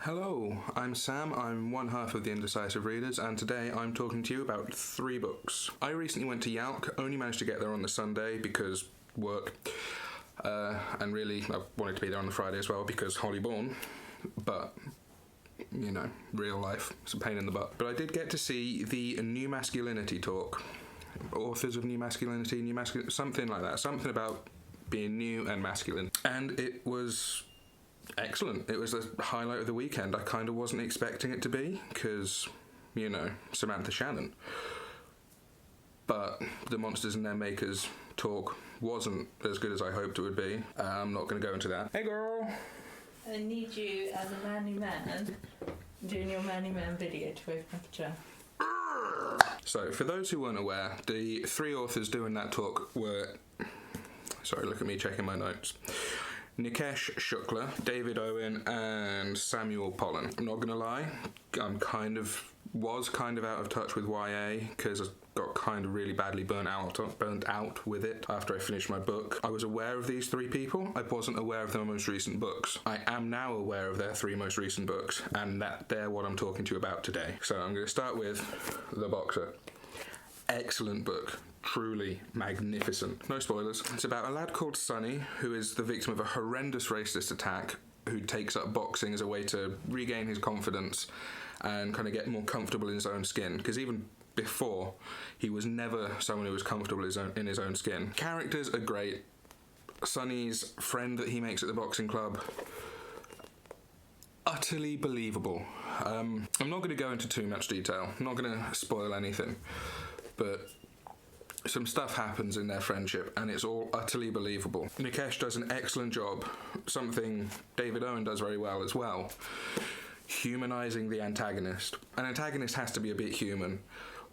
Hello, I'm Sam, I'm one half of the Indecisive Readers, and today I'm talking to you about 3 books. I recently went to YALC, only managed to get there on the Sunday because work, and really I wanted to be there on the Friday as well because Hollyborn, but, you know, real life, it's a pain in the butt. But I did get to see the New Masculinity talk, authors of New Masculinity, something like that, something about being new and masculine, and it was excellent. It was the highlight of the weekend. I kind of wasn't expecting it to be because, you know, Samantha Shannon. But the Monsters and Their Makers talk wasn't as good as I hoped it would be. I'm not going to go into that. Hey girl! I need you as a manly man doing your manly man video to open up a jar. So, for those who weren't aware, the 3 authors doing that talk were... Sorry, look at me checking my notes. Nikesh Shukla, David Owen, and Samuel Pollen. I'm not gonna lie, was kind of out of touch with YA because I got kind of really badly burnt out with it after I finished my book. I was aware of these 3 people. I wasn't aware of their most recent books. I am now aware of their 3 most recent books, and they're what I'm talking to you about today. So I'm going to start with The Boxer. Excellent book. Truly magnificent. No spoilers. It's about a lad called Sonny who is the victim of a horrendous racist attack, who takes up boxing as a way to regain his confidence and kind of get more comfortable in his own skin, because even before he was never someone who was comfortable in his own skin. Characters are great. Sonny's friend that he makes at the boxing club, utterly believable. I'm not going to go into too much detail. I'm not going to spoil anything, but some stuff happens in their friendship and it's all utterly believable. Nikesh does an excellent job, something David Owen does very well as well, humanising the antagonist. An antagonist has to be a bit human,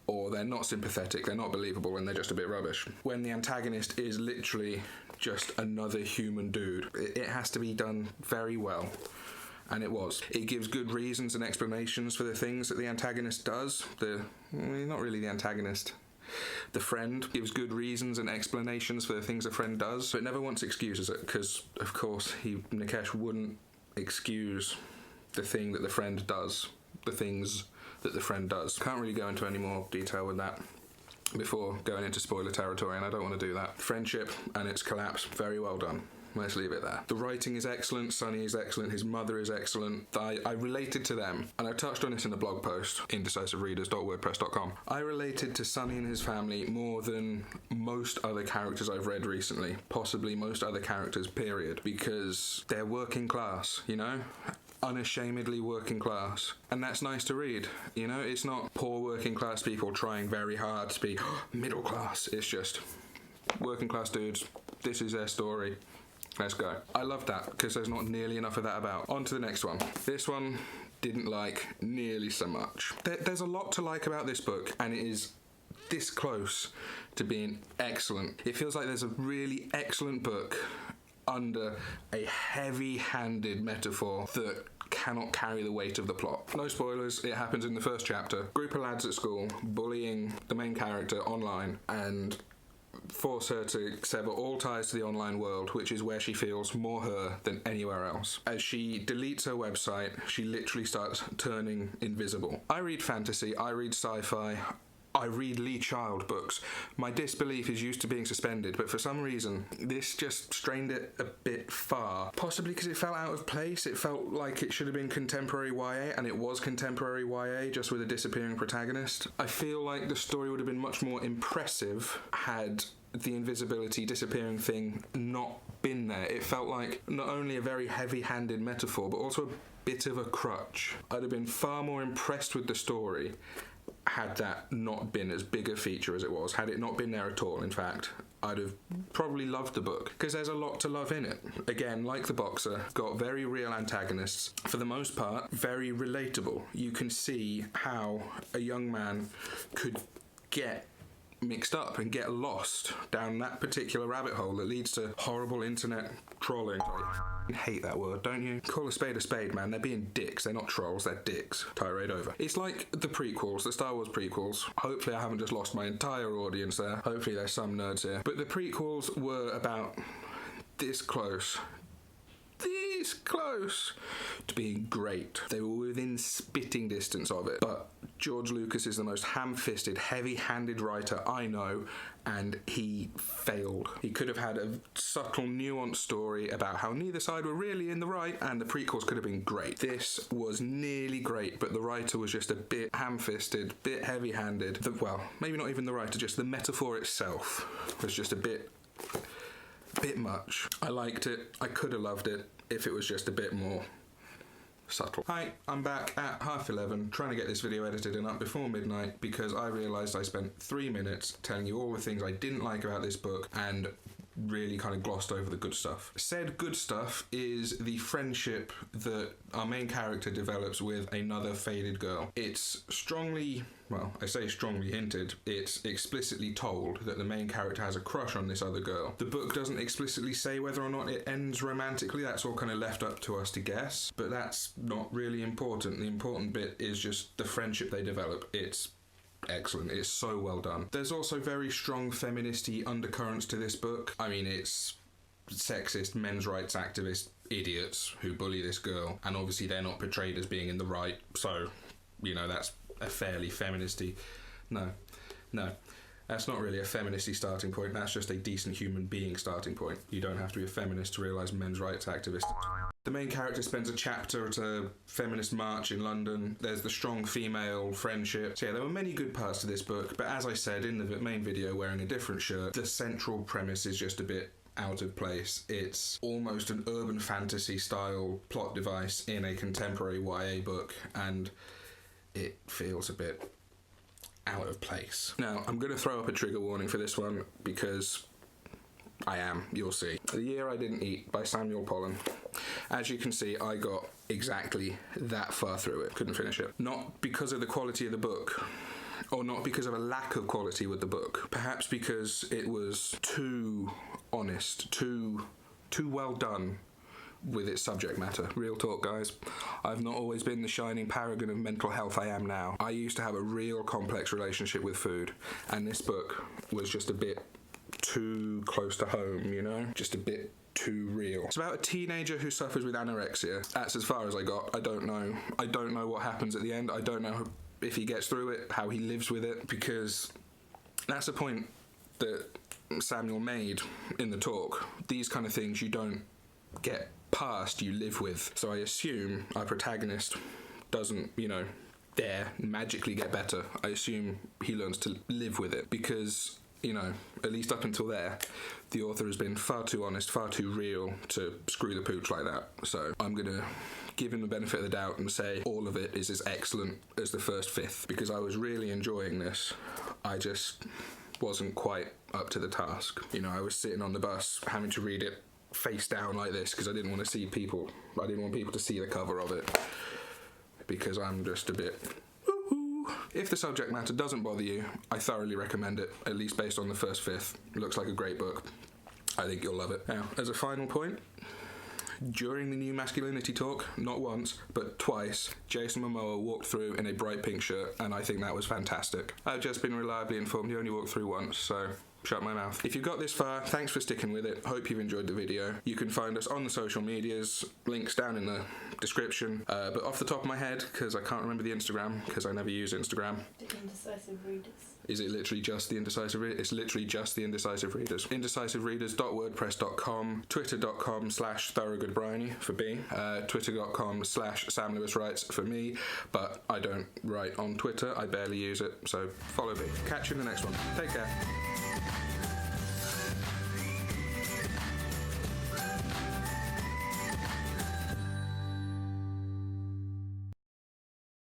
or they're not sympathetic, they're not believable, and they're just a bit rubbish. When the antagonist is literally just another human dude, it has to be done very well. And it was. It gives good reasons and explanations for the things that the antagonist does. Not really the antagonist. The friend gives good reasons and explanations for the things the friend does, but never once excuses it, because, of course, Nikesh wouldn't excuse the thing that the friend does, the things that the friend does. Can't really go into any more detail with that before going into spoiler territory, and I don't want to do that. Friendship and its collapse, very well done. Let's leave it there. The writing is excellent, Sonny is excellent, his mother is excellent. I related to them, and I touched on this in the blog post, indecisivereaders.wordpress.com. I related to Sonny and his family more than most other characters I've read recently, possibly most other characters, period, because they're working class, you know? Unashamedly working class. And that's nice to read, you know? It's not poor working class people trying very hard to be middle class. It's just working class dudes. This is their story. Let's go. I love that because there's not nearly enough of that about. On to the next one. This one didn't like nearly so much. There's a lot to like about this book, and it is this close to being excellent. It feels like there's a really excellent book under a heavy-handed metaphor that cannot carry the weight of the plot. No spoilers, it happens in the first chapter. Group of lads at school bullying the main character online and force her to sever all ties to the online world, which is where she feels more her than anywhere else. As she deletes her website, she literally starts turning invisible. I read fantasy, I read sci-fi, I read Lee Child books. My disbelief is used to being suspended, but for some reason, this just strained it a bit far. Possibly because it felt out of place. It felt like it should have been contemporary YA, and it was contemporary YA, just with a disappearing protagonist. I feel like the story would have been much more impressive had the invisibility disappearing thing not been there. It felt like not only a very heavy-handed metaphor, but also a bit of a crutch. I'd have been far more impressed with the story had that not been as big a feature as it was. Had it not been there at all, in fact, I'd have probably loved the book, because there's a lot to love in it. Again, like The Boxer, got very real antagonists. For the most part, very relatable. You can see how a young man could get mixed up and get lost down that particular rabbit hole that leads to horrible internet trolling. I hate that word, don't you? Call a spade, man. They're being dicks. They're not trolls, they're dicks. Tirade over. It's like the prequels, the Star Wars prequels. Hopefully I haven't just lost my entire audience there. Hopefully there's some nerds here. But the prequels were about this close this close to being great. They were within spitting distance of it. But George Lucas is the most ham-fisted, heavy-handed writer I know, and he failed. He could have had a subtle, nuanced story about how neither side were really in the right, and the prequels could have been great. This was nearly great, but the writer was just a bit ham-fisted, bit heavy-handed. Well, maybe not even the writer, just the metaphor itself was just a bit much. I liked it. I could have loved it if it was just a bit more subtle. Hi, I'm back at 11:30 trying to get this video edited and up before midnight because I realised I spent 3 minutes telling you all the things I didn't like about this book and really kind of glossed over the good stuff. Said good stuff is the friendship that our main character develops with another faded girl. It's strongly, well, I say strongly hinted, it's explicitly told that the main character has a crush on this other girl. The book doesn't explicitly say whether or not it ends romantically, that's all kind of left up to us to guess, but that's not really important. The important bit is just the friendship they develop. It's excellent. It's so well done. There's also very strong feministy undercurrents to this book. I mean, it's sexist men's rights activist idiots who bully this girl, and obviously they're not portrayed as being in the right, so, you know, that's a fairly feministy... No. That's not really a feministy starting point, that's just a decent human being starting point. You don't have to be a feminist to realise men's rights activists. The main character spends a chapter at a feminist march in London. There's the strong female friendship. So yeah, there were many good parts to this book, but as I said in the main video wearing a different shirt, the central premise is just a bit out of place. It's almost an urban fantasy style plot device in a contemporary YA book, and it feels a bit out of place. Now, I'm going to throw up a trigger warning for this one because I am, you'll see. The Year I Didn't Eat by Samuel Pollen. As you can see, I got exactly that far through it. Couldn't finish it. Not because of the quality of the book, or not because of a lack of quality with the book. Perhaps because it was too honest, too well done with its subject matter. Real talk, guys. I've not always been the shining paragon of mental health I am now. I used to have a real complex relationship with food, and this book was just a bit too close to home, you know? Just a bit too real. It's about a teenager who suffers with anorexia. That's as far as I got. I don't know what happens at the end. I don't know if he gets through it, how he lives with it, because that's the point that Samuel made in the talk. These kind of things you don't get past, you live with. So I assume our protagonist doesn't, you know, dare magically get better. I assume he learns to live with it because, you know, at least up until there, the author has been far too honest, far too real to screw the pooch like that. So I'm gonna give him the benefit of the doubt and say all of it is as excellent as the first fifth, because I was really enjoying this. I just wasn't quite up to the task. You know, I was sitting on the bus having to read it face down like this because I didn't want people to see the cover of it because I'm just a bit woo-hoo. If the subject matter doesn't bother you, I thoroughly recommend it, at least based on the first fifth. It looks like a great book. I think you'll love it. Now, as a final point, during the new Masculinity talk, not once, but twice, Jason Momoa walked through in a bright pink shirt, and I think that was fantastic. I've just been reliably informed he only walked through once, so shut my mouth. If you got this far, thanks for sticking with it. Hope you've enjoyed the video. You can find us on the social medias, links down in the description. But off the top of my head, because I can't remember the Instagram, because I never use Instagram. The Indecisive Readers. Is it literally just the Indecisive Readers? It's literally just the Indecisive Readers. Indecisivereaders.wordpress.com, twitter.com/thoroughgoodbryony for B, twitter.com/samlewiswrites for me, but I don't write on Twitter. I barely use it, so follow me. Catch you in the next one. Take care.